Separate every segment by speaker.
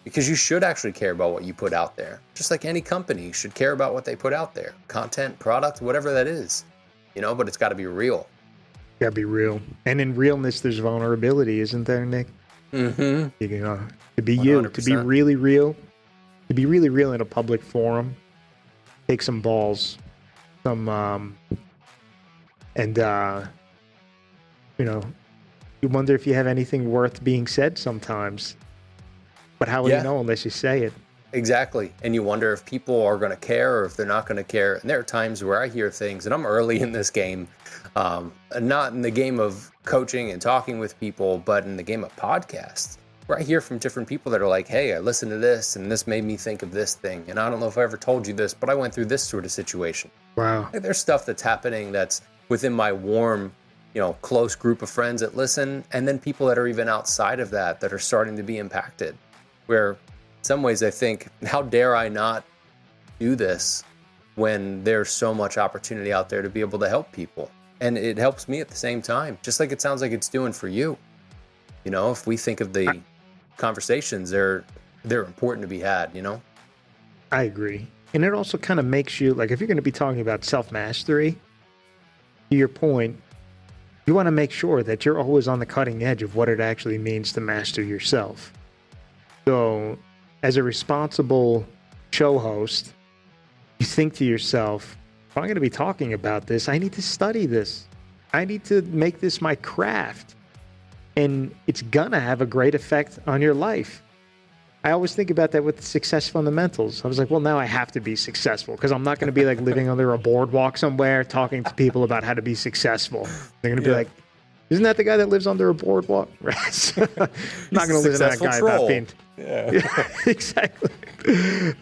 Speaker 1: because you should actually care about what you put out there. Just like any company should care about what they put out there. Content, product, whatever that is, but it's got to be real.
Speaker 2: Gotta be real. And in realness, there's vulnerability, isn't there, Nick?
Speaker 1: Mm-hmm.
Speaker 2: To be 100%. You, to be really real, in a public forum, take some balls, you wonder if you have anything worth being said sometimes. But how will you know unless you say it?
Speaker 1: Exactly. And you wonder if people are going to care or if they're not going to care. And there are times where I hear things, and I'm early in this game, not in the game of coaching and talking with people, but in the game of podcasts, where I hear from different people that are like, hey, I listened to this and this made me think of this thing. And I don't know if I ever told you this, but I went through this sort of situation.
Speaker 2: Wow.
Speaker 1: Like, there's stuff that's happening that's within my warm, close group of friends that listen. And then people that are even outside of that are starting to be impacted, where in some ways I think, how dare I not do this when there's so much opportunity out there to be able to help people? And it helps me at the same time, just like it sounds like it's doing for you. If we think of the conversations, they're important to be had,
Speaker 2: I agree. And it also kind of makes you, like, if you're going to be talking about self-mastery, to your point, you want to make sure that you're always on the cutting edge of what it actually means to master yourself. So, as a responsible show host, you think to yourself, if I'm going to be talking about this, I need to study this. I need to make this my craft. And it's going to have a great effect on your life. I always think about that with Success Fundamentals. I was like, well, now I have to be successful because I'm not going to be like living under a boardwalk somewhere talking to people about how to be successful. They're going to be like, isn't that the guy that lives under a boardwalk? I'm not going to listen to that guy about being... Yeah, exactly.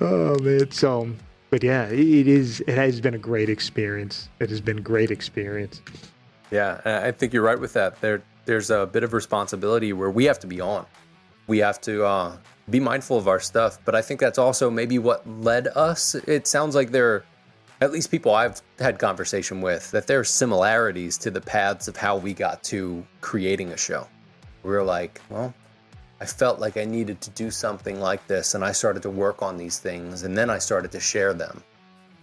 Speaker 2: Oh, man. So, but yeah, it has been a great experience. It has been a great experience.
Speaker 1: Yeah, I think you're right with that. There's a bit of responsibility where we have to be on. We have to be mindful of our stuff. But I think that's also maybe what led us. It sounds like there are, at least people I've had conversation with, that there are similarities to the paths of how we got to creating a show. We were like, well, I felt like I needed to do something like this, and I started to work on these things, and then I started to share them.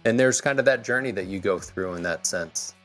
Speaker 1: And there's kind of that journey that you go through in that sense.